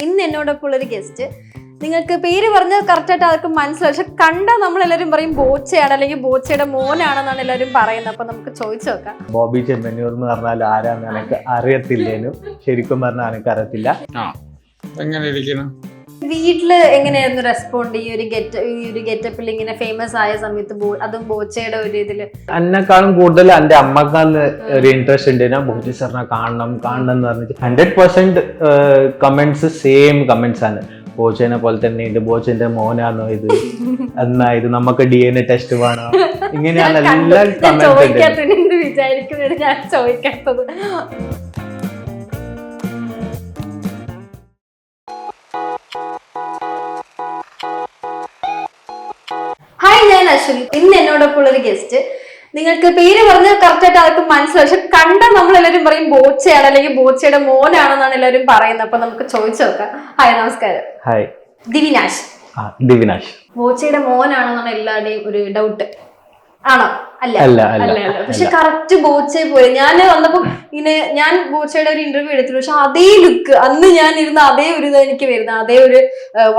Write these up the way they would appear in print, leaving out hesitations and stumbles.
ഇന്ന് എന്നോടൊപ്പം ഉള്ളൊരു ഗസ്റ്റ് നിങ്ങൾക്ക് പേര് പറഞ്ഞാൽ കറക്റ്റായിട്ട് ആർക്കും മനസ്സിലാവും, പക്ഷെ കണ്ടാൽ നമ്മളെല്ലാവരും പറയും ബോച്ചയാണ് അല്ലെങ്കിൽ ബോച്ചയുടെ മോനാണെന്നാണ് എല്ലാവരും പറയുന്നത്. അപ്പൊ നമുക്ക് ചോദിച്ചു നോക്കാം. ബോബി ചെമ്മന്നൂർ എന്ന് പറഞ്ഞാൽ ആരാന്ന് എനിക്ക് അറിയത്തില്ലേനും, ശരിക്കും പറഞ്ഞാൽ എനിക്ക് അറിയത്തില്ല. എങ്ങനെ ഇരിക്കണം? വീട്ടില് എങ്ങനെയായിരുന്നു റെസ്പോണ്ട് ഈ ഒരു ഗെറ്റപ്പിൽ ഇങ്ങനെ ഫേമസ് ആയ സമയത്ത്, അതും ബോച്ചയുടെ ഒരു ഇതില്? എന്നെക്കാളും കൂടുതൽ എന്റെ അമ്മക്കാന്ന് ഒരു ഇൻട്രസ്റ്റ് ഉണ്ട്. ബോബി സാറിനെ കാണണം എന്ന് പറഞ്ഞിട്ട് 100% കമന്റ്സ് സെയിം കമന്റ്സ് ആണ്. ബോച്ചേനെ പോലെ തന്നെ ഉണ്ട്, ബോച്ചന്റെ മോനാണോ ഇത്, എന്നാ ഇത് നമുക്ക് DNA ടെസ്റ്റ് വേണോ, ഇങ്ങനെയാണ് എല്ലാ കമന്റ്സ് വിചാരിക്കുന്നത്. ഞാൻ ചോദിക്കാത്തത് ഞാൻ അശ്വതി. ഇന്ന് എന്നോടൊപ്പം ഉള്ളൊരു ഗസ്റ്റ് നിങ്ങൾക്ക് പേര് പറഞ്ഞാൽ കറക്റ്റായിട്ട് ആർക്കും മനസ്സിലാവും, പക്ഷെ കണ്ടാൽ നമ്മളെല്ലാവരും പറയും ബോച്ചയാണ് അല്ലെങ്കിൽ ബോച്ചയുടെ മോനാണെന്നാണ് എല്ലാവരും പറയുന്നത്. അപ്പൊ നമുക്ക് ചോദിച്ചു നോക്കാം. ഹായ്, നമസ്കാരം. ഹായ്. ദിവിനാഷ്. ദിവിനാഷ് ബോച്ചയുടെ മോനാണെന്നാണ് എല്ലാവരുടെയും ഒരു ഡൗട്ട്. ആണോ? അല്ല. പക്ഷെ കറക്റ്റ് ബോച്ചയെ പോലെ ഞാൻ വന്നപ്പോ ഇങ്ങനെ ഞാൻ ബോച്ചയുടെ ഒരു ഇന്റർവ്യൂ എടുത്തിട്ടുണ്ട്, പക്ഷെ അതേ ലുക്ക് അന്ന് ഞാൻ ഇരുന്ന അതേ ഒരു ഇത് എനിക്ക് വരുന്നത്, അതേ ഒരു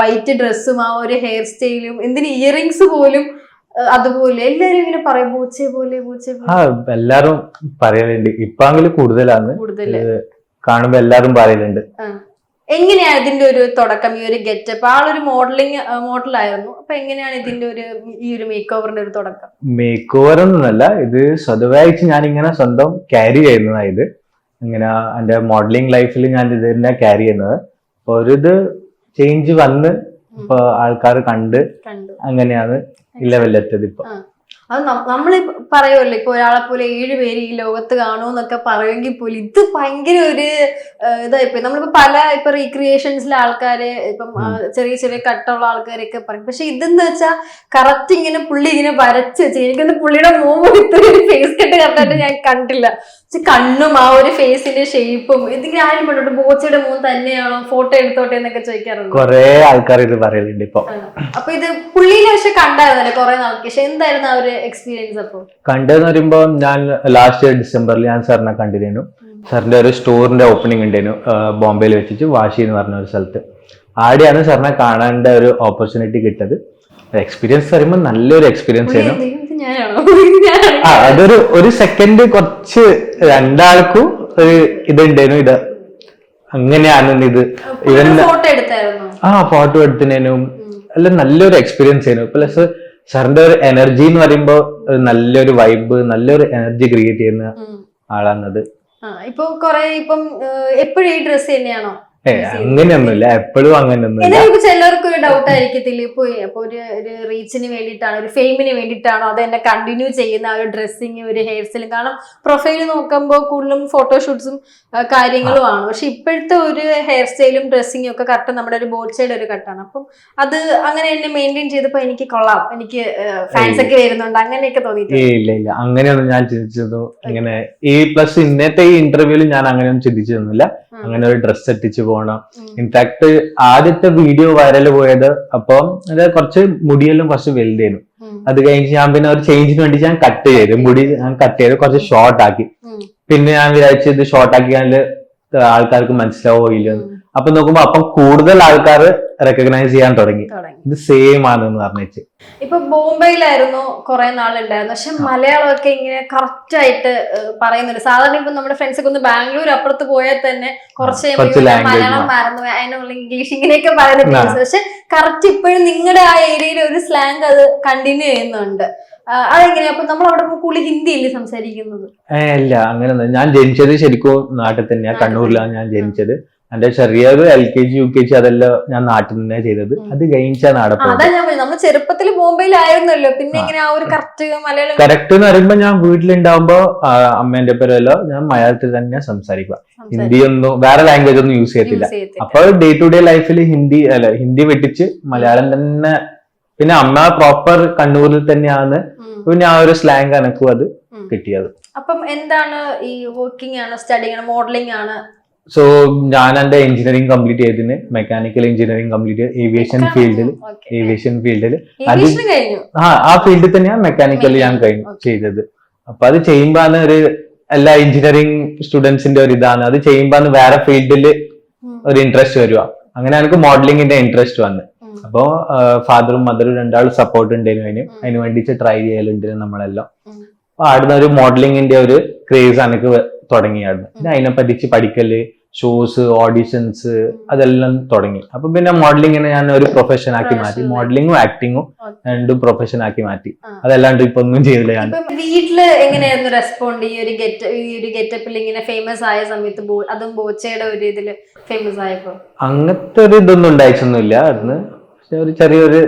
വൈറ്റ് ഡ്രസ്സും ആ ഒരു ഹെയർ സ്റ്റൈലും എന്തിന് ഇയറിങ്സ് പോലും അതുപോലെ എല്ലാരും ഇങ്ങനെ പറയും ബോച്ചയെ പോലെ. എല്ലാരും പറയലുണ്ട്. ഇപ്പാങ്കില് കൂടുതലാണ്, കാണുമ്പോ എല്ലാരും പറയലുണ്ട്. എങ്ങനെയാണ് ഇതിന്റെ ഒരു തുടക്കം, ഈ ഒരു ഗെറ്റപ്പ്? ആളൊരു മോഡലായിരുന്നു. അപ്പൊ എങ്ങനെയാണ് ഇതിന്റെ ഒരു ഈ ഒരു മേക്ക് ഓവറിന്റെ ഒരു തുടക്കം? മേക്ക് ഓവർ ഒന്നല്ല, ഇത് സ്വതവായിട്ട് ഞാൻ ഇങ്ങനെ സ്വന്തം ക്യാരി ചെയ്യുന്നതാണ്. ഇത് ഇങ്ങനെ എന്റെ മോഡലിംഗ് ലൈഫിൽ ഞാൻ ഇത് തന്നെ ക്യാരി ചെയ്യുന്നത്. അപ്പൊ ഒരിത് ചേഞ്ച് വന്ന് ഇപ്പൊ ആൾക്കാർ കണ്ട് അങ്ങനെയാണ് ഈ ലെവലിലെത്തത്. ഇപ്പൊ അത് നമ്മൾ പറയുമല്ലോ, ഇപ്പൊ ഒരാളെ പോലെ 7 പേര് ഈ ലോകത്ത് കാണുമെന്നൊക്കെ പറയുമെങ്കിൽ പോലും ഇത് ഭയങ്കര ഒരു ഇതായിപ്പോ. നമ്മളിപ്പോ പല ഇപ്പൊ റീക്രിയേഷൻസിലെ ആൾക്കാര്, ഇപ്പം ചെറിയ ചെറിയ കട്ടുള്ള ആൾക്കാരൊക്കെ പറയും, പക്ഷെ ഇതെന്ന് വെച്ചാൽ കറക്റ്റ് ഇങ്ങനെ പുള്ളി ഇങ്ങനെ വരച്ച് വെച്ച്. എനിക്കൊന്ന് പുള്ളിയുടെ മുമ്പ് ഇത്രയും ഫേസ് കട്ട് കറക്റ്റായിട്ട് ഞാൻ കണ്ടില്ല. കണ്ണും ആ ഒരു ഫേസിന്റെ ഷേപ്പും ഇതിങ്ങനെ ആരും പറഞ്ഞിട്ട് ബോച്ചയുടെ മോൻ തന്നെയാണോ, ഫോട്ടോ എടുത്തോട്ടെ എന്നൊക്കെ ചോദിക്കാറുണ്ട്. കുറെ ആൾക്കാർ ഇത് പറയലുണ്ട് ഇപ്പൊ. അപ്പൊ ഇത് പുള്ളിനെ പക്ഷെ കണ്ടായിരുന്നല്ലേ കുറെ നാൾക്ക്? പക്ഷെ എന്തായിരുന്നു ആ ഒരു എക്സ്പീരിയൻസ്? അപ്പൊ കണ്ടെന്ന് പറയുമ്പോ ഞാൻ ലാസ്റ്റ് ഡിസംബറിൽ ഞാൻ സാറിനെ കണ്ടിരുന്നു. സാറിന്റെ ഒരു സ്റ്റോറിന്റെ ഓപ്പണിംഗ് ഉണ്ടായിരുന്നു ബോംബെയിൽ വെച്ചിട്ട്, വാശി എന്ന് പറഞ്ഞ ഒരു സ്ഥലത്ത്. ആടെയാണ് സാറിനെ കാണാനുള്ള ഒരു ഓപ്പർച്യൂണിറ്റി കിട്ടത്. എക്സ്പീരിയൻസ് പറയുമ്പോൾ നല്ലൊരു എക്സ്പീരിയൻസ് ആയിരുന്നു. അതൊരു സെക്കൻഡ് കുറച്ച് രണ്ടാൾക്കും ഒരു ഇതുണ്ടായിരുന്നു. ഇത് അങ്ങനെയാണ് ഇത് ഫോട്ടോ എടുത്തതിനും എല്ലാം നല്ലൊരു എക്സ്പീരിയൻസ് ആയിരുന്നു. പ്ലസ് സാറിന്റെ ഒരു എനർജി എന്ന് പറയുമ്പോ നല്ലൊരു വൈബ്, നല്ലൊരു എനർജി ക്രിയേറ്റ് ചെയ്യുന്ന ആളാണത്. ഇപ്പൊ എപ്പോഴും ഈ ഡ്രസ് തന്നെയാണോ? അങ്ങനെയൊന്നുമില്ല, എപ്പോഴും അങ്ങനെയൊന്നുമില്ല. ചിലർക്ക് ഒരു ഡൗട്ട് ആയിരിക്കത്തില്ല, ഇപ്പൊ ഒരു റീച്ചിന് വേണ്ടിയിട്ടാണോ, ഒരു ഫെയിമിന് വേണ്ടിയിട്ടാണോ അത് തന്നെ കണ്ടിന്യൂ ചെയ്യുന്ന ആ ഒരു ഡ്രസ്സിങ്, ഒരു ഹെയർ സ്റ്റൈലും? കാരണം പ്രൊഫൈൽ നോക്കുമ്പോൾ കൂടുതലും ഫോട്ടോഷൂട്ട്സും കാര്യങ്ങളുമാണ്. പക്ഷെ ഇപ്പോഴത്തെ ഒരു ഹെയർ സ്റ്റൈലും ഡ്രസ്സിങ്ങും ഒക്കെ കറക്റ്റ് നമ്മുടെ ഒരു ബോച്ചയുടെ ഒരു കട്ടാണ്. അപ്പം അത് അങ്ങനെ തന്നെ മെയിൻറ്റെയിൻ ചെയ്തപ്പോ എനിക്ക് കൊള്ളാം, എനിക്ക് ഫാൻസ് ഒക്കെ വരുന്നുണ്ട്, അങ്ങനെയൊക്കെ തോന്നിയിട്ടുണ്ട്. ഇല്ല, അങ്ങനെയൊന്നും ഞാൻ ചിന്തിച്ചതോ ഇങ്ങനെ ഈ പ്ലസ് ഇന്നത്തെ ഈ ഇന്റർവ്യൂവിൽ ഞാൻ അങ്ങനെയൊന്നും ചിന്തിച്ചതൊന്നുമില്ല. അങ്ങനെ ഒരു ഡ്രസ് എത്തിച്ചു പോകണം. ഇൻഫാക്ട് ആദ്യത്തെ വീഡിയോ വൈറൽ പോയത് അപ്പം കുറച്ച് മുടിയെല്ലാം കുറച്ച് വലുതായിരുന്നു. അത് കഴിഞ്ഞ് ഞാൻ പിന്നെ ഒരു ചേഞ്ചിന് വേണ്ടി ഞാൻ കട്ട് ചെയ്ത് മുടി ഞാൻ കട്ട് ചെയ്ത് കുറച്ച് ഷോർട്ട് ആക്കി. പിന്നെ ഞാൻ വിചാരിച്ചു ഇത് ഷോർട്ട് ആക്കിയാൽ ആൾക്കാർക്ക് മനസ്സിലാവോ ഇല്ലെന്ന്. അപ്പൊ നോക്കുമ്പോ അപ്പം കൂടുതൽ ആൾക്കാർ റെക്കഗ്നൈസ് ചെയ്യാൻ തുടങ്ങി ഇത് സെയിം ആണെന്ന് പറഞ്ഞിട്ട്. ഇപ്പൊ ബോംബെയിലായിരുന്നു കുറെ നാളുണ്ടായിരുന്നു, പക്ഷെ മലയാളമൊക്കെ ഇങ്ങനെ കറക്റ്റ് ആയിട്ട് പറയുന്നുണ്ട്. സാധാരണ ഇപ്പൊ നമ്മുടെ ഫ്രണ്ട്സ് ഒക്കെ ഒന്ന് ബാംഗ്ലൂർ അപ്പുറത്ത് പോയാൽ തന്നെ കുറച്ച് മലയാളം മറന്നു അതിനുള്ള ഇംഗ്ലീഷ് ഇങ്ങനെയൊക്കെ പറയുന്നുണ്ട്. പക്ഷെ കറക്റ്റ് ഇപ്പോഴും നിങ്ങളുടെ ആ ഏരിയയിൽ ഒരു സ്ലാങ് അത് കണ്ടിന്യൂ ചെയ്യുന്നുണ്ട്. അതെങ്ങനെയാ? അപ്പൊ നമ്മൾ അവിടെ കൂടുതൽ ഹിന്ദിയല്ലേ സംസാരിക്കുന്നത്? ഇല്ല, അങ്ങനെയൊന്നും. ഞാൻ ജനിച്ചത് ശരിക്കും നാട്ടിൽ തന്നെയാ, കണ്ണൂരിലാണ് ഞാൻ ജനിച്ചത്. എന്റെ ചെറിയൊരു LKG UKG അതെല്ലാം ഞാൻ നാട്ടിൽ തന്നെ ചെയ്തത്. അത് കഴിഞ്ഞാണ് അവിടെ പോകുന്നത്. നമ്മൾ ചെറുപ്പത്തിൽ ബോംബെയിലായിരുന്നല്ലോ, പിന്നെ ഇങ്ങനെ ആ ഒരു കറക്റ്റ് എന്ന് പറയുമ്പോ ഞാൻ വീട്ടിലുണ്ടാവുമ്പോ അമ്മേന്റെ പേരല്ലോ ഞാൻ മലയാളത്തിൽ തന്നെ സംസാരിക്കുക. ഹിന്ദിയൊന്നും വേറെ ലാംഗ്വേജ് ഒന്നും യൂസ് ചെയ്യത്തില്ല. അപ്പൊ ഡേ ടു ഡേ ലൈഫിൽ ഹിന്ദി വെട്ടിച്ച് മലയാളം തന്നെ. പിന്നെ അമ്മ പ്രോപ്പർ കണ്ണൂരിൽ തന്നെയാണ്, പിന്നെ ആ ഒരു സ്ലാങ് എനക്കും അത് കിട്ടിയത്. അപ്പം എന്താണ് ഈ വർക്കിംഗ് ആണ്, സ്റ്റഡിങ് ആണ്, മോഡലിംഗ് ആണ്? സോ ഞാൻ എന്റെ എഞ്ചിനീയറിംഗ് കംപ്ലീറ്റ് ചെയ്തതിന് മെക്കാനിക്കൽ എഞ്ചിനീയറിംഗ് കംപ്ലീറ്റ് ഏവിയേഷൻ ഫീൽഡിൽ ആ ഫീൽഡിൽ തന്നെയാണ് മെക്കാനിക്കൽ ഞാൻ ചെയ്തത്. അപ്പൊ അത് ചെയ്യുമ്പോഴാണ് ഒരു എല്ലാ എഞ്ചിനീയറിംഗ് സ്റ്റുഡൻസിന്റെ ഒരു ഇതാണ്, അത് ചെയ്യുമ്പോഴാണ് വേറെ ഫീൽഡിൽ ഒരു ഇൻട്രസ്റ്റ് വരിക. അങ്ങനെ എനിക്ക് മോഡലിംഗിന്റെ ഇൻട്രസ്റ്റ് വന്ന്. അപ്പോ ഫാദറും മദറും രണ്ടാളും സപ്പോർട്ട് ഉണ്ടായിരുന്നു. അതിന് വേണ്ടിയിട്ട് ട്രൈ ചെയ്യലുണ്ട് നമ്മളെല്ലാം. അപ്പൊ ആടുന്ന ഒരു മോഡലിംഗിന്റെ ഒരു ക്രേസ് എനിക്ക് തുടങ്ങിയായിരുന്നു. പിന്നെ അതിനെ പറ്റിച്ച് പഠിക്കല്, ഷോസ്, ഓഡിഷൻസ് അതെല്ലാം തുടങ്ങി. അപ്പൊ പിന്നെ മോഡലിംഗിനെ ഞാൻ ഒരു പ്രൊഫഷൻ ആക്കി മാറ്റി. മോഡലിംഗും ആക്ടിങ്ങും രണ്ടും പ്രൊഫഷൻ ആക്കി മാറ്റി. അതല്ലാണ്ട് ഇപ്പൊ ഒന്നും ചെയ്തില്ല ഞാൻ. വീട്ടില് എങ്ങനെയായിരുന്നു റെസ്പോണ്ട് ഈ ഒരു ഗെറ്റപ്പിൽ ഇങ്ങനെ ഫേമസ് ആയ സമയത്ത്? അതും ബോച്ചയുടെ ഒരു ഇതില് ഫേമസ് ആയപ്പോ അങ്ങനത്തെ ഒരു ഇതൊന്നും ഉണ്ടായിട്ടൊന്നുമില്ല. അതിന് ഒരു ചെറിയൊരു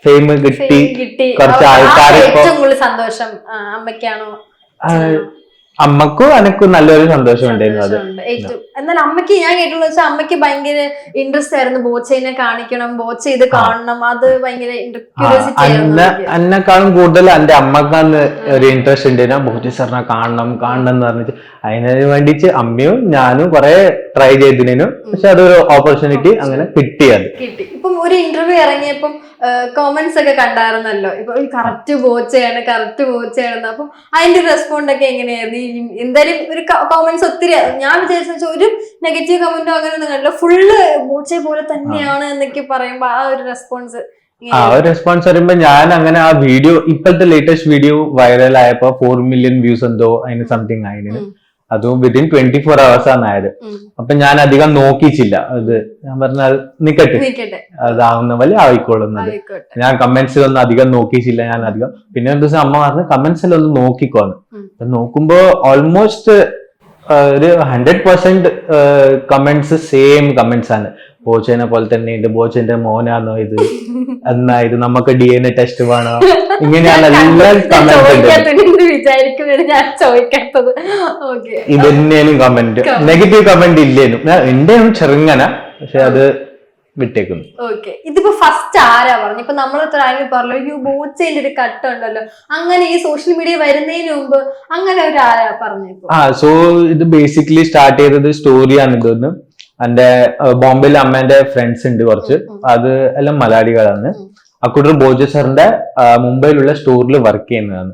ഫെയിം കിട്ടി. കുറച്ച് ആൾക്കാരെ ഏറ്റവും കൂടുതൽ സന്തോഷം അമ്മയ്ക്കാണോ? അമ്മക്കും എനക്കും നല്ലൊരു സന്തോഷം ഉണ്ടായിരുന്നു അത്. എന്നാൽ അമ്മയ്ക്ക് ഞാൻ കേട്ടുള്ള വെച്ചാൽ അമ്മയ്ക്ക് ഭയങ്കര ഇൻട്രസ്റ്റ് ആയിരുന്നു ബോച്ചേനെ കാണിക്കണം, ബോച്ച ഇത് കാണണം, അത് ഭയങ്കര എന്നെക്കാളും കൂടുതൽ എന്റെ അമ്മക്കാന്ന് ഒരു ഇൻട്രസ്റ്റ് ഉണ്ടായിരുന്നു. ബോച്ച സാറിനെ കാണണം എന്ന് പറഞ്ഞിട്ട് അതിന് വേണ്ടിട്ട് അമ്മയും ഞാനും കുറെ ട്രൈ ചെയ്തതിനും. പക്ഷെ അതൊരു ഓപ്പർച്യൂണിറ്റി അങ്ങനെ കിട്ടിയത്. ഇപ്പം ഒരു ഇന്റർവ്യൂ ഇറങ്ങിയപ്പം കോമന്റ്സ് ഒക്കെ കണ്ടായിരുന്നല്ലോ, ഇപ്പൊ കറക്റ്റ് ബോച്ചയാണ്. അപ്പം അതിന്റെ റെസ്പോണ്ട് ഒക്കെ എങ്ങനെയായിരുന്നു? എന്തായാലും ഒരു കോമന്റ്സ് ഒത്തിരി, ഞാൻ വിചാരിച്ച ഒരു നെഗറ്റീവ് കമന്റോ അങ്ങനെ ഒന്നും കണ്ടില്ല, ഫുള്ള് ബോച്ചെ പോലെ തന്നെയാണ് എന്നൊക്കെ പറയുമ്പോ ആ ഒരു റെസ്പോൺസ് പറയുമ്പോ ഞാൻ അങ്ങനെ ആ വീഡിയോ, ഇപ്പോഴത്തെ ലേറ്റസ്റ്റ് വീഡിയോ വൈറൽ ആയപ്പോ 4 million വ്യൂസ് എന്തോ അതിന് സംതിങ് ആയിരുന്നു. അതും വിത്തിൻ 24 hours ആണ് ആയത്. അപ്പൊ ഞാൻ അധികം നോക്കിച്ചില്ല. അത് ഞാൻ പറഞ്ഞാൽ നിക്കട്ടെ, അതാവുന്ന പോലെ ആയിക്കോളുന്നത്. ഞാൻ കമന്റ്സിലൊന്നും അധികം നോക്കിച്ചില്ല. ഞാൻ അധികം പിന്നെ ഒരു ദിവസം അമ്മ പറഞ്ഞു കമന്റ്സിലൊന്നും നോക്കിക്കോന്ന്. നോക്കുമ്പോ ഓൾമോസ്റ്റ് ഒരു 100% കമന്റ്സ് സെയിം കമന്റ്സ് ആണ്. ബോച്ചേനെ പോലെ തന്നെ ഉണ്ട്, ബോച്ചന്റെ മോനാണോ ഇത്, എന്നാ ഇത് നമുക്ക് DNA ടെസ്റ്റ് വേണോ, ഇങ്ങനെയാണ് എല്ലാ കമന്റ് ഇതന്നെയും കമന്റ്. നെഗറ്റീവ് കമന്റ് ഇല്ലേനും എന്റെ ചെറുങ്ങനെ, പക്ഷെ അത് വിട്ടേക്കുന്നു. ഓക്കെ, ഇതിപ്പോ ഫസ്റ്റ് ആരാ പറഞ്ഞു? ഇപ്പൊ നമ്മൾ പറഞ്ഞു ബോച്ചേന്റെ ഒരു കട്ട് ഉണ്ടല്ലോ, അങ്ങനെ ഈ സോഷ്യൽ മീഡിയ വരുന്നതിന് മുമ്പ് അങ്ങനെ ഒരു ആരാ പറഞ്ഞു? സോ ഇത് ബേസിക്കലി സ്റ്റാർട്ട് ചെയ്തത് സ്റ്റോറിയാണ്. ഇതൊന്നും എന്റെ ബോംബെയിലെ അമ്മേന്റെ ഫ്രണ്ട്സ് ഉണ്ട് കുറച്ച്, അത് എല്ലാം മലയാളികളാണ്. അക്കൂട്ടർ ബോച്ച സാറിന്റെ മുംബൈയിലുള്ള സ്റ്റോറിൽ വർക്ക് ചെയ്യുന്നതാണ്.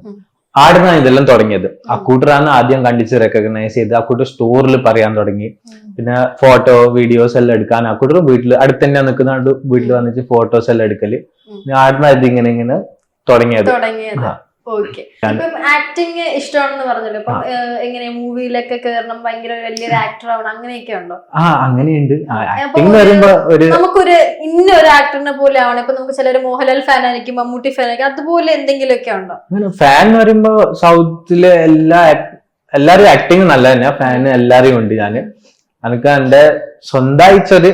ആടുന്നാണ് ഇതെല്ലാം തുടങ്ങിയത്. അക്കൂട്ടറാണ് ആദ്യം കണ്ടിച്ച് റെക്കഗ്നൈസ് ചെയ്ത് അക്കൂട്ടർ സ്റ്റോറിൽ പറയാൻ തുടങ്ങി. പിന്നെ ഫോട്ടോ വീഡിയോസ് എല്ലാം എടുക്കാൻ അക്കൂട്ടർ വീട്ടിൽ അടുത്ത് തന്നെ നിൽക്കുന്ന വീട്ടിൽ വന്നിട്ട് ഫോട്ടോസ് എല്ലാം എടുക്കല്. ആടുന്ന ഇത് ഇങ്ങനെ തുടങ്ങിയത്. ഓക്കെ, ഇപ്പം ആക്ടിങ് ഇഷ്ടമാണെന്ന് പറഞ്ഞല്ലോ, ഇപ്പം എങ്ങനെ മൂവിയിലൊക്കെ കേറണം, ഭയങ്കര വലിയൊരു ആക്ടർ ആവണം, അങ്ങനെയൊക്കെ ഉണ്ടോ? അങ്ങനെയുണ്ട്. നമുക്കൊരു ഇന്ന ഒരു ആക്ടറിനെ പോലെ ആവണം. ഇപ്പൊ നമുക്ക് ചിലര് മോഹൻലാൽ ഫാൻ ആയിരിക്കും, മമ്മൂട്ടി ഫാൻ ആയിരിക്കും, അതുപോലെ എന്തെങ്കിലുമൊക്കെ ഉണ്ടോ? ഫാൻ എന്ന് പറയുമ്പോ സൗത്തിലെ എല്ലാരും ആക്ടിങ് നല്ല തന്നെയാ. ഫാൻ എല്ലാരെയും ഉണ്ട്. എനിക്ക് എന്റെ സ്വന്തമായിട്ടൊരു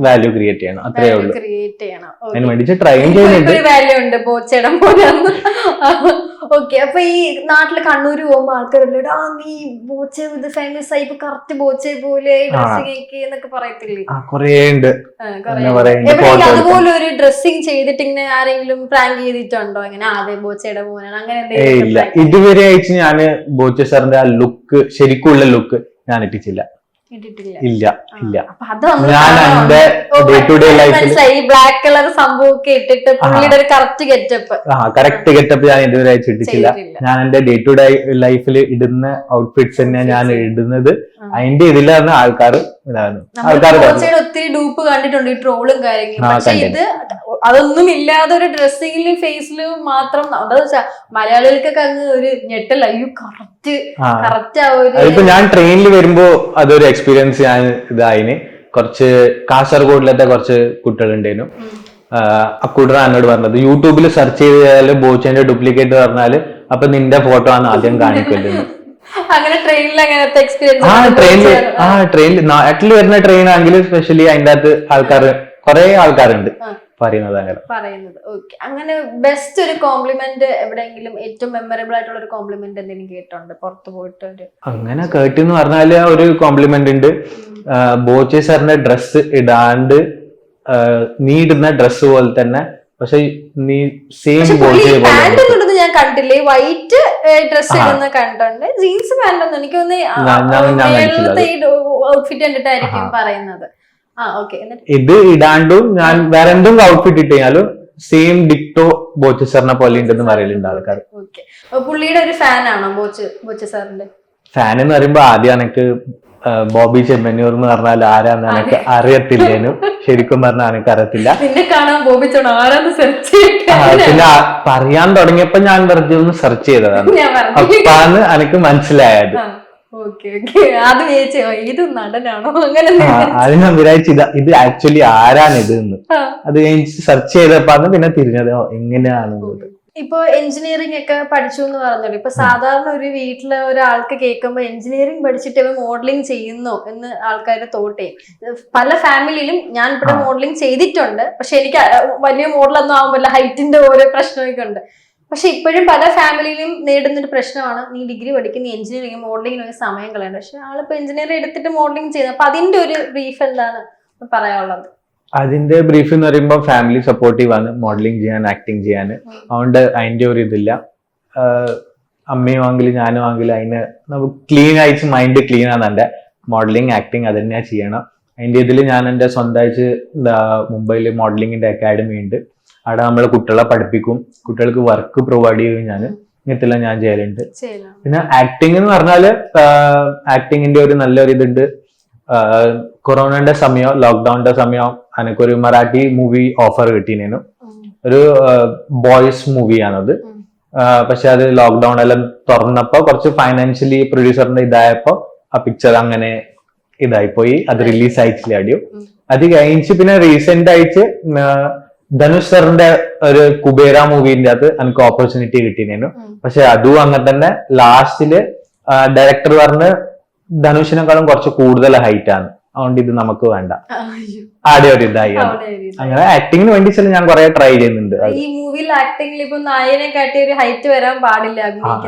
വാല്യൂ ക്രിയേറ്റ് ചെയ്യണം, അത്രേ ഉള്ളൂ. അതിന് വേണ്ടിട്ട് ട്രൈ ചെയ്യുന്നുണ്ട്. വാല്യൂ ഉണ്ട് ബോച്ചേടം പോലെ. ഓക്കെ, അപ്പൊ ഈ നാട്ടില് കണ്ണൂര് പോകുമ്പോ ആൾക്കാരല്ലേ നീ ബോച്ചെ ഇത് ഫേമസ് ആയി, ഇപ്പൊ കറക്റ്റ് ബോച്ചെ പോലെ ഡ്രസ്സിംഗ് എന്നൊക്കെ പറയത്തില്ലേ? അതുപോലെ ഒരു ഡ്രസ്സിംഗ് ചെയ്തിട്ട് ഇങ്ങനെ ആരെങ്കിലും പ്രാങ്ക് ചെയ്തിട്ടുണ്ടോ? അങ്ങനെ അതെ ബോച്ചയുടെ മോനാണ് അങ്ങനെ ഇല്ല, ഇതുവരെ അയച്ച് ഞാന് ബോച്ചെ സാറിന്റെ ആ ലുക്ക്, ശരിക്കുള്ള ലുക്ക് ഞാൻ എത്തിച്ചില്ല. ഇല്ല. ഞാൻ എന്റെ ഡേ ടു ഡേ ലൈഫിൽ ബ്ലാക്ക് കളർ സംഭവമൊക്കെ ഇട്ടിട്ട് പുള്ളിയുടെ ഒരു കറക്റ്റ് ഗെറ്റപ്പ് ഞാൻ ഇതുവരെ ഇട്ടിട്ടില്ല. ഞാൻ എന്റെ ഡേ ടു ഡേ ലൈഫിൽ ഇടുന്ന ഔട്ട്ഫിറ്റ്സ് തന്നെ ഞാൻ ഇടുന്നത്. അതിന്റെ ഇതിലാണ് ആൾക്കാർ ഒത്തിരി ഡൂപ്പ് കണ്ടിട്ടുണ്ട്, ഈ ട്രോളും കാര്യങ്ങളും. പക്ഷെ ഇത് അതൊന്നും ഇല്ലാതെ ഒരു ഡ്രസ്സിങ്ങിലും ഫേസിലും മാത്രം, അതാ മലയാളികൾക്കൊക്കെ അങ്ങ് ഒരു ഞെട്ടല്ല, അയ്യോ കറക്റ്റ് ആ ഒരു. ഇപ്പൊ ഞാൻ ട്രെയിനിൽ വരുമ്പോ അതൊരു എക്സ്പീരിയൻസ് ഞാൻ ഇതായിന്. കുറച്ച് കാസർഗോഡിലത്തെ കുറച്ച് കുട്ടികളുണ്ടായിരുന്നു. അക്കൂട്ടർ എന്നോട് പറഞ്ഞത് യൂട്യൂബിൽ സെർച്ച് ചെയ്താല് ബോച്ചന്റെ ഡ്യൂപ്ലിക്കേറ്റ് പറഞ്ഞാല് അപ്പൊ നിന്റെ ഫോട്ടോ ആണ് ആദ്യം കാണിക്കല്ലോ. ട്രെയിനിൽ നാട്ടിൽ വരുന്ന ട്രെയിൻ ആണെങ്കിൽ സ്പെഷ്യലി അതിന്റെ അകത്ത് കുറെ ആൾക്കാരുണ്ട് പറയുന്നത്. അങ്ങനെ ബെസ്റ്റ് ഒരു കോംപ്ലിമെന്റ് എവിടെയെങ്കിലും ഏറ്റവും മെമ്മറബിൾ ആയിട്ടുള്ള ഒരു കോംപ്ലിമെന്റ് എന്തെങ്കിലും കേട്ടുണ്ട് പുറത്തു പോയിട്ട്? അങ്ങനെ കേട്ടെന്ന് പറഞ്ഞാല് ഒരു കോംപ്ലിമെന്റ് ഉണ്ട്. ബോച്ചെ സാറിന്റെ ഡ്രസ്സ് ഇടാണ്ട് നീ ഇടുന്ന ഡ്രസ്സ് പോലെ തന്നെ, പക്ഷെ നീ സെയിം ബോച്ചെ പോലെ ഞാൻ കണ്ടില്ലേ, വൈറ്റ് ഡ്രസ് ഇടുന്ന കണ്ടിട്ടുണ്ട്, ജീൻസ് പാന്റ് ഒന്നും എനിക്ക് ഔട്ട്ഫിറ്റ് കണ്ടിട്ടായിരിക്കും പറയുന്നത്. ഇത് ഇടാണ്ടും ഞാൻ വേറെ എന്തും ഔട്ട്ഫിറ്റ് ഇട്ട് കഴിഞ്ഞാലും സെയിം ഡിക്ടോ ബോച്ച സാറിനെ പോലെ ഉണ്ടെന്ന് പറയലുണ്ട് ആൾക്കാർ. പുള്ളിയുടെ ഒരു ഫാൻ ആണോ ബോച്ച സാറിന്റെ? ഫാൻ എന്ന് പറയുമ്പോ ആദ്യം എനിക്ക് ബോബി ചെമ്മന്നൂർ എന്ന് പറഞ്ഞാൽ ആരാന്ന് എനിക്ക് അറിയത്തില്ലേനു. ശരിക്കും പറഞ്ഞാൽ എനിക്ക് അറിയത്തില്ല. നിന്നെ കാണാൻ ബോബി ചേട്ടൻ ആരാന്ന് സെർച്ച് പിന്നെ പറയാൻ തുടങ്ങിയപ്പോ ഞാൻ വെറുതെ ഒന്ന് സെർച്ച് ചെയ്തതാണ്. അപ്പാന്ന് എനിക്ക് മനസ്സിലായത്. അത് വിചാരിച്ചോ ഇത് നടനാണോ അങ്ങനെ അത് ഞാൻ വിചാരിച്ചു ഇത് ആക്ച്വലി ആരാണിത് എന്ന്. അത് കഴിഞ്ഞ് സെർച്ച് ചെയ്തപ്പോ പിന്നെ തിരിഞ്ഞത് എങ്ങനെയാണ്. ഇപ്പൊ എഞ്ചിനീയറിംഗ് ഒക്കെ പഠിച്ചു എന്ന് പറഞ്ഞല്ലോ. ഇപ്പൊ സാധാരണ ഒരു വീട്ടിലെ ഒരാൾക്ക് കേൾക്കുമ്പോ എഞ്ചിനീയറിംഗ് പഠിച്ചിട്ട് ഇവ മോഡലിംഗ് ചെയ്യുന്നു എന്ന് ആൾക്കാര് തോട്ടേ. പല ഫാമിലിയിലും ഞാൻ ഇവിടെ മോഡലിംഗ് ചെയ്തിട്ടുണ്ട്. പക്ഷെ എനിക്ക് വലിയ മോഡലൊന്നും ആവുമ്പോ ഹൈറ്റിന്റെ ഓരോ പ്രശ്നമൊക്കെ ഉണ്ട്. പക്ഷെ ഇപ്പോഴും പല ഫാമിലിയിലും നേടുന്നൊരു പ്രശ്നമാണ് നീ ഡിഗ്രി പഠിക്കുന്ന എഞ്ചിനീയറിംഗ് മോഡലിംഗിന് സമയം കളയണ്ട. പക്ഷെ ആളിപ്പോ എഞ്ചിനീയറിംഗ് എടുത്തിട്ട് മോഡലിംഗ് ചെയ്യുന്നത്. അപ്പൊ അതിന്റെ ഒരു ബ്രീഫ് എന്താണ് പറയാനുള്ളത്? അതിന്റെ ബ്രീഫ് എന്ന് പറയുമ്പോൾ ഫാമിലി സപ്പോർട്ടീവ് ആണ് മോഡലിംഗ് ചെയ്യാൻ, ആക്ടിങ് ചെയ്യാൻ. അതുകൊണ്ട് അതിന്റെ ഒരു ഇതില്ല. അമ്മയും ആണെങ്കിലും ഞാനും ആണെങ്കിലും അതിന് നമുക്ക് ക്ലീൻ ആയിട്ട് മൈൻഡ് ക്ലീൻ ആണ്. എന്റെ മോഡലിംഗ് ആക്ടിങ് അത് തന്നെയാ ചെയ്യണം. അതിന്റെ ഇതിൽ ഞാൻ എന്റെ സ്വന്തമായിട്ട് മുംബൈയിൽ മോഡലിംഗിന്റെ അക്കാഡമി ഉണ്ട്. അവിടെ നമ്മൾ കുട്ടികളെ പഠിപ്പിക്കും, കുട്ടികൾക്ക് വർക്ക് പ്രൊവൈഡ് ചെയ്യും. ഞാൻ ഇങ്ങനത്തെല്ലാം ഞാൻ ചെയ്യലുണ്ട്. പിന്നെ ആക്ടിങ് എന്ന് പറഞ്ഞാല് ആക്ടിങ്ങിന്റെ ഒരു നല്ലൊരു ഇതുണ്ട്. കൊറോണന്റെ സമയം, ലോക്ക്ഡൌണിന്റെ സമയം എനിക്കൊരു മറാഠി മൂവി ഓഫർ കിട്ടിനു. ഒരു ബോയ്സ് മൂവിയാണത്. പക്ഷെ അത് ലോക്ക്ഡൌൺ എല്ലാം തുറന്നപ്പോ കുറച്ച് ഫൈനാൻഷ്യലി പ്രൊഡ്യൂസറിന്റെ ഇതായപ്പോ ആ പിക്ചർ അങ്ങനെ ഇതായിപ്പോയി. അത് റിലീസ് ആയിട്ടില്ല ആദ്യം. അത് കഴിഞ്ഞ് പിന്നെ റീസെന്റ് ആയിട്ട് ധനുഷ് സാറിന്റെ ഒരു കുബേര മൂവിന്റെ അത് എനിക്ക് ഓപ്പർച്യൂണിറ്റി കിട്ടിനു. പക്ഷെ അതും അങ്ങനെ തന്നെ ലാസ്റ്റില് ഡയറക്ടർ പറഞ്ഞ് ധനുഷിനെക്കാളും കുറച്ച് കൂടുതൽ ഹൈറ്റ് ആണ്, അതുകൊണ്ട് ഇത് നമുക്ക് വേണ്ട. ആടെ ഒരു ഇതായി. അങ്ങനെ ആക്ടിങ്ങിന് വേണ്ടി ഞാൻ കുറെ ട്രൈ ചെയ്യുന്നുണ്ട്. ഈ മൂവിയിൽ ആക്ടിംഗിൽ ഇപ്പൊ നായനെ കാട്ടി ഒരു ഹൈറ്റ് വരാൻ പാടില്ല,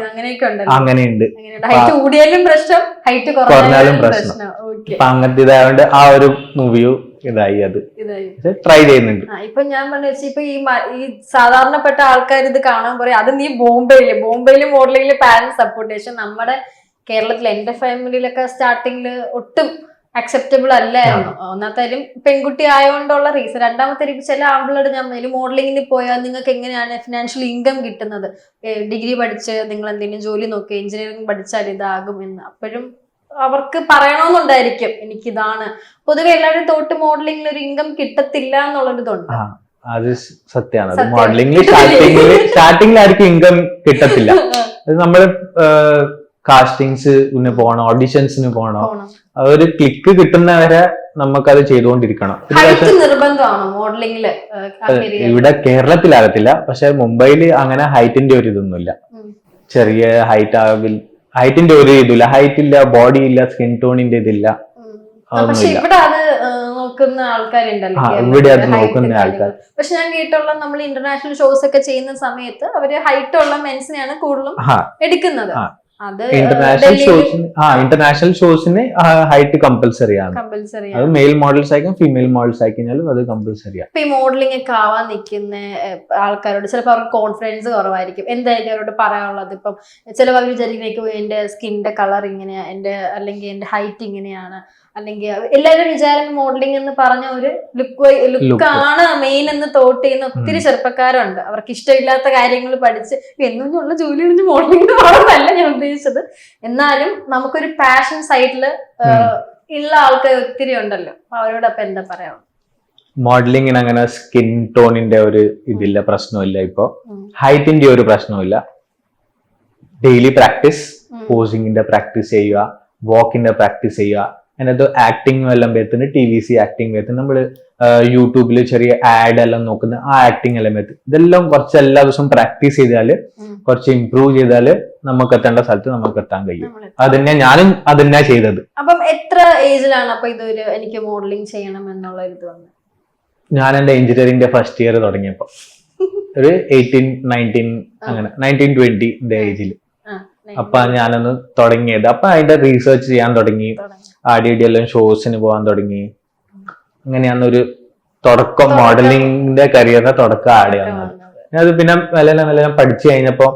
അങ്ങനെയൊക്കെ ഉണ്ടല്ലോ. അങ്ങനെയുണ്ട്. ഹൈറ്റ് കൂടിയാലും പ്രശ്നം, ഹൈറ്റ് കുറഞ്ഞാലും പ്രശ്നം. അപ്പൊ അങ്ങനത്തെ ഇതായതുകൊണ്ട് ആ ഒരു മൂവിയും ഇതായി. അത് ട്രൈ ചെയ്യുന്നുണ്ട്. ഇപ്പൊ ഞാൻ പറഞ്ഞു ഇപ്പൊ ഈ സാധാരണപ്പെട്ട ആൾക്കാർ ഇത് കാണാൻ പറയും അത് നീ ബോംബെയില് മോഡലിംഗില് പാരന്റ് സപ്പോർട്ട്. പക്ഷെ നമ്മുടെ കേരളത്തിൽ എന്റെ ഫാമിലിയിലൊക്കെ സ്റ്റാർട്ടിങ്ങില് ഒട്ടും അക്സെപ്റ്റബിൾ അല്ലായിരുന്നു. ഒന്നാമത്തായാലും പെൺകുട്ടി ആയതുകൊണ്ടുള്ള റീസൺ. രണ്ടാമത്തെ ചില ആളുകളോട് ഞാൻ മോഡലിംഗിന് പോയാൽ നിങ്ങൾക്ക് എങ്ങനെയാണ് ഫിനാൻഷ്യൽ ഇൻകം കിട്ടുന്നത്, ഡിഗ്രി പഠിച്ച് നിങ്ങൾ എന്തെങ്കിലും ജോലി നോക്കി എഞ്ചിനീയറിംഗ് പഠിച്ചാൽ ഇതാകും എന്ന്. അപ്പോഴും അവർക്ക് പറയണമെന്നുണ്ടായിരിക്കും എനിക്കിതാണ്. പൊതുവെ എല്ലാവരും തോട്ട് മോഡലിംഗിൽ ഒരു ഇൻകം കിട്ടത്തില്ല എന്നുള്ളൊരിതുണ്ട്. അത് സത്യമാണ്. മോഡലിംഗിൽ സ്റ്റാർട്ടിങ്ങിൽ ആർക്കും ഇൻകം കിട്ടത്തില്ല. അത് നമ്മള് കാസ്റ്റിങ്സ് പോകണം, ഓഡിഷൻസിന് പോകണം. ഒരു ക്ലിക്ക് കിട്ടുന്നവരെ നമുക്കത് ചെയ്തുകൊണ്ടിരിക്കണം. ഇവിടെ കേരളത്തിലാകത്തില്ല, പക്ഷെ മുംബൈയിൽ അങ്ങനെ ഹൈറ്റിന്റെ ഒരു ഇതൊന്നുമില്ല. ചെറിയ ഹൈറ്റിന്റെ ഒരു ഇതില്ല, ഹൈറ്റ് ഇല്ല, ബോഡി ഇല്ല, സ്കിൻ ടോണിന്റെ ഇതില്ല, അതൊന്നുമില്ല. നോക്കുന്ന ആൾക്കാരുണ്ടല്ലോ ഇവിടെ അത് നോക്കുന്ന ആൾക്കാർ. പക്ഷെ ഞാൻ കേട്ടുള്ള നമ്മൾ ഇന്റർനാഷണൽ ഷോസ് ഒക്കെ ചെയ്യുന്ന സമയത്ത് അവര് ഹൈറ്റ് ഉള്ള മെൻസിനെയാണ് കൂടുതലും എടുക്കുന്നത്. ഇന്റർനാഷണൽ ഷോസിന് ഹൈറ്റ് കമ്പൽസറി ആണ്. അത് മെയിൽ മോഡൽസ് ആയിരിക്കും, ഫീമെയിൽ മോഡൽസ് ആയിക്കഴിഞ്ഞാലും അത് കമ്പൽസറി ആണ്. ഇപ്പൊ ഈ മോഡലിംഗ് ഒക്കെ ആവാൻ നിൽക്കുന്ന ആൾക്കാരോട് ചിലപ്പോൾ അവർക്ക് കോൺഫിഡൻസ് കുറവായിരിക്കും. എന്തായിരിക്കും അവരോട് പറയാനുള്ളത്? ഇപ്പം ചിലപ്പോൾ അവർ വിചാരിക്കും എന്റെ സ്കിന്നിന്റെ കളർ ഇങ്ങനെയാ, അല്ലെങ്കിൽ എന്റെ ഹൈറ്റ് ഇങ്ങനെയാണ്, അല്ലെങ്കിൽ എല്ലാവരും വിചാരം മോഡലിംഗ് എന്ന് പറഞ്ഞ ഒരു ലുക്കാണ് മെയിൻ എന്ന് തോട്ട് ചെയ്യുന്ന ഒത്തിരി ചെറുപ്പക്കാരുണ്ട്. അവർക്ക് ഇഷ്ടമില്ലാത്ത കാര്യങ്ങൾ പഠിച്ച് എന്നുള്ള ജോലി കഴിഞ്ഞ് മോഡലിംഗ് പോകണമെന്നല്ല ഞാൻ ഉദ്ദേശിച്ചത്. എന്നാലും നമുക്കൊരു പാഷൻ സൈഡില് ഉള്ള ആൾക്കാർ ഒത്തിരി ഉണ്ടല്ലോ. അവരോട് അപ്പൊ എന്താ പറയാ? മോഡലിംഗിന് അങ്ങനെ സ്കിൻ ടോണിന്റെ ഒരു ഇതില്ല, പ്രശ്നമില്ല. ഇപ്പൊ ഹൈറ്റിന്റെ ഒരു പ്രശ്നമില്ല. ഡെയിലി പ്രാക്ടീസ്, പോസിംഗിന്റെ പ്രാക്ടീസ് ചെയ്യുക, വാക്കിന്റെ പ്രാക്ടീസ് ചെയ്യുക. അതിനകത്ത് ആക്ടിങ് എല്ലാം വരുത്തുന്നു, TVC ആക്ടിങ് വരുത്തുന്നു. നമ്മള് യൂട്യൂബിൽ ചെറിയ ആഡ് എല്ലാം നോക്കുന്ന ആ ആക്ടിങ് എല്ലാം വരുത്തും. ഇതെല്ലാം കുറച്ച് എല്ലാ ദിവസവും പ്രാക്ടീസ് ചെയ്താല്, കുറച്ച് ഇംപ്രൂവ് ചെയ്താല് നമുക്ക് എത്തേണ്ട സ്ഥലത്ത് നമുക്ക് എത്താൻ കഴിയും. അതന്നെ ഞാനും അതന്നെയാ ചെയ്തത്. അപ്പം എത്ര ഏജിലാണ് അപ്പൊ ഇതൊരു എനിക്ക് മോഡലിംഗ് ചെയ്യണം എന്നുള്ള ഇത് വന്നത്? ഞാൻ എന്റെ എഞ്ചിനീയറിംഗിന്റെ ഫസ്റ്റ് ഇയർ തുടങ്ങിയപ്പോ ഒരു 18, 19 അങ്ങനെ 19, 20 ഏജിൽ അപ്പൊ ഞാനൊന്ന് തുടങ്ങിയത്. അപ്പൊ അതിന്റെ റീസെർച്ച് ചെയ്യാൻ തുടങ്ങി, ആദ്യം എല്ലാം ഷോസിന് പോകാൻ തുടങ്ങി. അങ്ങനെയാണ് ഒരു തുടക്കം, മോഡലിംഗിന്റെ കരിയറിന്റെ തുടക്കം ആടെയാണ്. അത് പിന്നെ നല്ല പഠിച്ചു കഴിഞ്ഞപ്പോ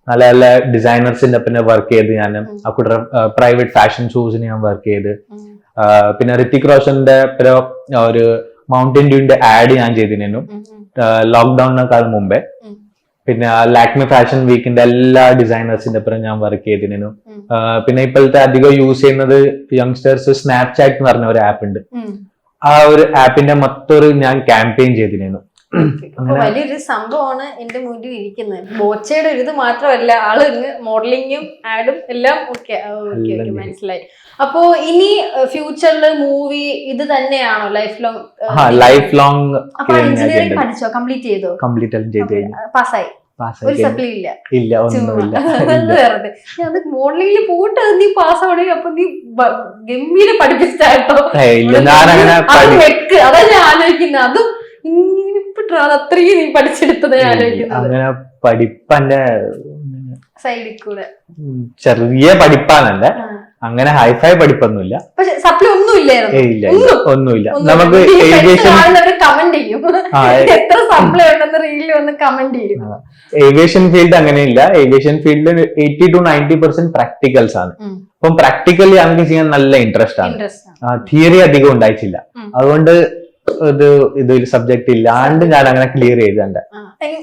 നല്ല നല്ല ഡിസൈനേഴ്സിന്റെ പിന്നെ വർക്ക് ചെയ്ത് ഞാൻ ആ കൂടെ പ്രൈവറ്റ് ഫാഷൻ ഷോസിന് ഞാൻ വർക്ക് ചെയ്ത്. പിന്നെ ഋത്തിക് റോഷന്റെ ഒരു മൗണ്ടൻ ഡ്യൂവിന്റെ ആഡ് ഞാൻ ചെയ്തിരുന്നു ലോക്ക്ഡൌണിനേക്കാൾ മുമ്പേ. പിന്നെ ലാക്മി ഫാഷൻ വീക്കിന്റെ എല്ലാ ഡിസൈനേഴ്സിന്റെ ഒപ്പം ഞാൻ വർക്ക് ചെയ്തിരുന്നു. പിന്നെ ഇപ്പോഴത്തെ അധികം യൂസ് ചെയ്യുന്നത് യങ്സ്റ്റേഴ്സ് സ്നാപ്ചാറ്റ് എന്ന് പറഞ്ഞ ഒരു ആപ്പ് ഉണ്ട്. ആ ഒരു ആപ്പിന്റെ മൊത്തം ഞാൻ ക്യാമ്പയിൻ ചെയ്തിരുന്നു. വലിയൊരു സംഭവമാണ് എന്റെ മുന്നിൽ ഇരിക്കുന്നത്. ബോച്ചയുടെ ഒരു ഇത് മാത്രമല്ല, ആള് മോഡലിങ്ങും ആഡും എല്ലാം ഓക്കെ മനസ്സിലായി. അപ്പോ ഇനി ഫ്യൂച്ചറിൽ മൂവി ഇത് തന്നെയാണോ ലൈഫ് ലോങ്? അപ്പൊ എഞ്ചിനീയറിംഗ് പഠിച്ചോ? കംപ്ലീറ്റ് ചെയ്തോ? പാസ്സായി? ഒരു സപ്ലി ഇല്ല? ഇല്ല, ഒന്നുമില്ല. അത് മോഡലിംഗിൽ പോയിട്ട് നീ പാസ് ആവണെങ്കിൽ അപ്പൊ നീ ഗംഭീര പഠിപ്പിച്ചാട്ടോ. അതാ ഞാൻ ആലോചിക്കുന്നത്. അതും അത്രയും നീ പഠിച്ചെടുത്തത് ആലോചിക്കുന്നത്. അങ്ങനെ പഠിപ്പന്റെ സൈഡിൽ കൂടെ ചെറിയ പഠിപ്പാണല്ലേ, അങ്ങനെ ഹൈഫൈ പഠിപ്പൊന്നുമില്ല. പക്ഷെ സപ്ലി ഒന്നുമില്ല. നമുക്ക് കമന്റ് ചെയ്യും എത്ര സപ്ലൈ ഉണ്ടെന്ന് റീലിൽ വന്ന് കമന്റ് ചെയ്യും. ഏവിയേഷൻ ഫീൽഡ് അങ്ങനെയില്ല. ഏവിയേഷൻ ഫീൽഡിൽ 80 to 90% പ്രാക്ടിക്കൽസ് ആണ്. അപ്പം പ്രാക്ടിക്കലി നമുക്ക് ചെയ്യാൻ നല്ല ഇൻട്രസ്റ്റ് ആണ്. തിയറി അധികം ഉണ്ടായിട്ടില്ല. അതുകൊണ്ട് ഇതൊരു സബ്ജക്ട് ഇല്ലാണ്ട് ഞാൻ അങ്ങനെ ക്ലിയർ ചെയ്തണ്ട്.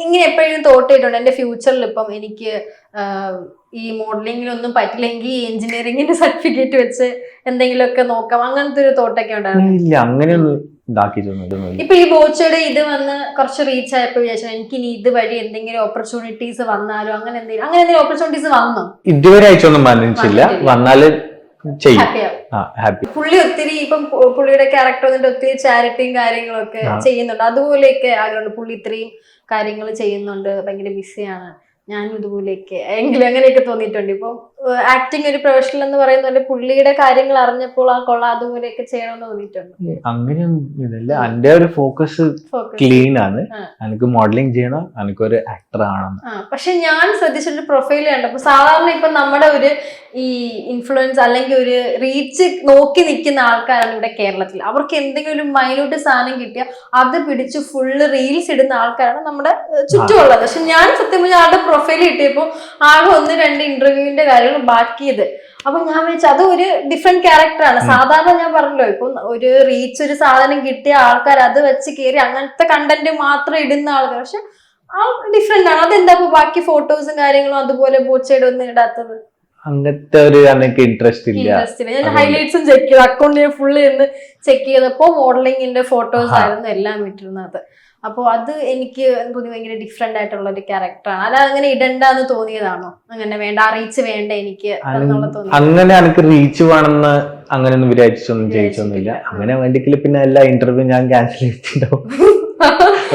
ഇങ്ങനെ എപ്പോഴും തോട്ട് ചെയ്തിട്ടുണ്ട് എന്റെ ഫ്യൂച്ചറിൽ ഇപ്പം എനിക്ക് ഈ മോഡലിംഗിലൊന്നും പറ്റില്ലെങ്കിൽ എഞ്ചിനീയറിംഗിന്റെ സർട്ടിഫിക്കറ്റ് വെച്ച് എന്തെങ്കിലുമൊക്കെ നോക്കാം, അങ്ങനത്തെ ഒരു തോട്ടൊക്കെ ഉണ്ടായിരുന്നു? ഇല്ല, അങ്ങനെയൊന്നും ഇതാക്കിയിട്ടൊന്നും. ഇപ്പൊ ഈ ബോച്ചയുടെ ഇത് വന്ന് കുറച്ച് റീച്ച് ആയപ്പോൾ വിചാരിച്ചു എനിക്ക് ഇനി ഇതുവഴി എന്തെങ്കിലും ഓപ്പർച്യൂണിറ്റീസ് വന്നാലോ അങ്ങനെ എന്തെങ്കിലും ഓപ്പർച്യൂണിറ്റീസ് വന്നോ? ഇതുവരെ അയച്ചൊന്നും വന്നിട്ടില്ല. വന്നാല് പുള്ളി ഒത്തിരി ഇപ്പം പുള്ളിയുടെ ക്യാരക്ടർ വന്നിട്ട് ഒത്തിരി ചാരിറ്റിയും കാര്യങ്ങളൊക്കെ ചെയ്യുന്നുണ്ട്. അതുപോലെയൊക്കെ ആഗ്രഹമുണ്ട്. പുള്ളി ഇത്രയും കാര്യങ്ങൾ ചെയ്യുന്നുണ്ട്, ഭയങ്കര ബിസിയാണ്. ഞാനും ഇതുപോലെയൊക്കെ എങ്കിലും അങ്ങനെയൊക്കെ തോന്നിയിട്ടുണ്ട്. ഇപ്പം ആക്ടിങ് ഒരു പ്രൊഫഷണൽ എന്ന് പറയുന്നത് പുള്ളിയുടെ കാര്യങ്ങൾ അറിഞ്ഞപ്പോൾ ആ കൊള്ളാം അതുപോലെയൊക്കെ ചെയ്യണമെന്ന് തോന്നിയിട്ടുണ്ട്. അങ്ങനെയൊന്നും ഇതല്ല. എന്റെ ഒരു ഫോക്കസ് ക്ലീൻ ആണ്. എനിക്ക് മോഡലിംഗ് ചെയ്യണം, എനിക്കൊരു ആക്ടർ ആവണം. പക്ഷെ ഞാൻ ശ്രദ്ധിച്ചൊരു പ്രൊഫൈൽ കണ്ടപ്പോ സാധാരണ ഇപ്പൊ നമ്മുടെ ഒരു ഈ ഇൻഫ്ലുവൻസ് അല്ലെങ്കിൽ ഒരു റീച്ച് നോക്കി നിൽക്കുന്ന ആൾക്കാരാണ് ഇവിടെ കേരളത്തിൽ. അവർക്ക് എന്തെങ്കിലും ഒരു മൈന്യൂട്ട് സാധനം കിട്ടിയാൽ അത് പിടിച്ച് ഫുള്ള് റീൽസ് ഇടുന്ന ആൾക്കാരാണ് നമ്മുടെ ചുറ്റുമുള്ളത്. പക്ഷെ ഞാൻ സത്യം പറഞ്ഞാൽ ആളുടെ പ്രൊഫൈൽ കിട്ടിയപ്പോൾ ആകെ 1-2 ഇന്റർവ്യൂവിന്റെ കാര്യങ്ങൾ ബാക്കിയത്. അപ്പൊ ഞാൻ വിചാരിച്ചു അത് ഒരു ഡിഫറെന്റ് ക്യാരക്ടറാണ്. സാധാരണ ഞാൻ പറഞ്ഞല്ലോ ഇപ്പൊ ഒരു റീച്ച് ഒരു സാധനം കിട്ടിയ ആൾക്കാർ അത് വെച്ച് കയറി അങ്ങനത്തെ കണ്ടന്റ് മാത്രം ഇടുന്ന ആൾക്കാർ. പക്ഷെ ആ ഡിഫറെന്റ് ആണ്. അതെന്താ ബാക്കി ഫോട്ടോസും കാര്യങ്ങളും അതുപോലെ ബോച്ചയുടെ ഒന്നും ഇടാത്തത്? അങ്ങനത്തെ ഒരു എനിക്ക് ഇൻട്രസ്റ്റ് ഇല്ല. ഞാൻ ഹൈലൈറ്റ്സും ചെക്ക് ചെയ്തു, അക്കൗണ്ട് ഞാൻ ഫുള്ള് ചെക്ക് ചെയ്തപ്പോ മോഡലിംഗിന്റെ ഫോട്ടോസ് ആയിരുന്നു എല്ലാം ഇട്ടിരുന്നത്. അപ്പൊ അത് എനിക്ക് തോന്നി ഭയങ്കര ഡിഫറെന്റ് ആയിട്ടുള്ള ഒരു ക്യാരക്ടറാണ്. അല്ല അങ്ങനെ ഇടണ്ടെന്ന് തോന്നിയതാണോ? അങ്ങനെ വേണ്ട, ആ റീച്ച് വേണ്ട എനിക്ക് അങ്ങനെ എനിക്ക് റീച്ച് വേണമെന്ന് അങ്ങനെയൊന്നും വിചാരിച്ചൊന്നും ചെയ്യിച്ചൊന്നുമില്ല. അങ്ങനെ വേണ്ടിക്കില്ല പിന്നെ എല്ലാ ഇന്റർവ്യൂ ഞാൻ ക്യാൻസൽ ചെയ്തിട്ടുണ്ടാവും,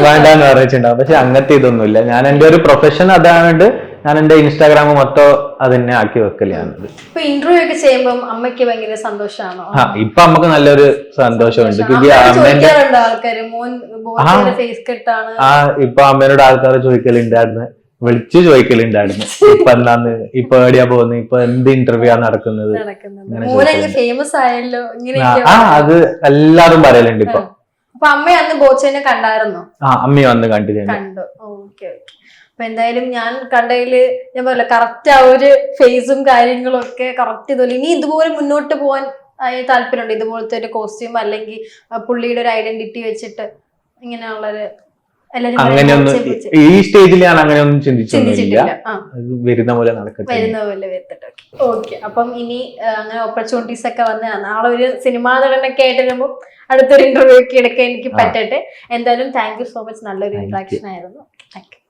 വേണ്ടെന്ന് പറഞ്ഞിട്ടുണ്ടാവും. പക്ഷെ അങ്ങനത്തെ ഇതൊന്നുമില്ല. ഞാൻ എന്റെ ഒരു പ്രൊഫഷൻ അതായത് ഞാൻ എന്റെ ഇൻസ്റ്റാഗ്രാം മൊത്തം അതന്നെ ആക്കി വെക്കലാണ്. ഇപ്പൊ ഇന്റർവ്യൂ ഒക്കെ ചെയ്യുമ്പോൾ അമ്മയ്ക്ക് ഭയങ്കര സന്തോഷമാണോ? ഇപ്പൊ നമുക്ക് നല്ലൊരു സന്തോഷമുണ്ട്. ഇപ്പൊ അമ്മേനോട് ആൾക്കാർ ചോദിക്കലുണ്ടായിരുന്നു, വിളിച്ചു ചോദിക്കലുണ്ടായിരുന്നു ഇപ്പൊ എന്നാന്ന്, ഇപ്പൊ എവിടെയാ പോകുന്നത്, ഇപ്പൊ എന്ത് ഇന്റർവ്യൂ ആണ് നടക്കുന്നത്. അത് എല്ലാരും പറയലുണ്ട് ഇപ്പൊ. അപ്പൊ അമ്മ അന്ന് ബോച്ചനെ കണ്ടായിരുന്നോ? അമ്മ വന്ന് കണ്ടിരുന്നു. കണ്ടു. ഓക്കെ. അപ്പൊ എന്തായാലും ഞാൻ കണ്ടതില് ഞാൻ പറയില്ല കറക്റ്റ് ആ ഒരു ഫേസും കാര്യങ്ങളും ഒക്കെ കറക്റ്റ് ഇതുപോലെ ഇനി ഇതുപോലെ മുന്നോട്ട് പോകാൻ താല്പര്യമുണ്ട്. ഇതുപോലത്തെ ഒരു കോസ്റ്റ്യൂം അല്ലെങ്കിൽ പുള്ളിയുടെ ഒരു ഐഡന്റിറ്റി വെച്ചിട്ട് ഇങ്ങനെയുള്ളൊരു ഈ സ്റ്റേജിൽ ഞാൻ അങ്ങനെയൊന്നും ചിന്തിച്ചിട്ടില്ല. വരുന്ന പോലെ വരത്തിട്ട്. ഓക്കെ. അപ്പം ഇനി അങ്ങനെ ഓപ്പർച്യൂണിറ്റീസ് ഒക്കെ വന്ന് നാളെ ഒരു സിനിമാ നടനൊക്കെ ആയിട്ട് വരുമ്പോൾ അടുത്തൊരു ഇന്റർവ്യൂ ഒക്കെ എടുക്കാൻ എനിക്ക് പറ്റട്ടെ. എന്തായാലും താങ്ക് യു സോ മച്ച്. നല്ലൊരു ഇന്ററാക്ഷൻ ആയിരുന്നു. Thank you.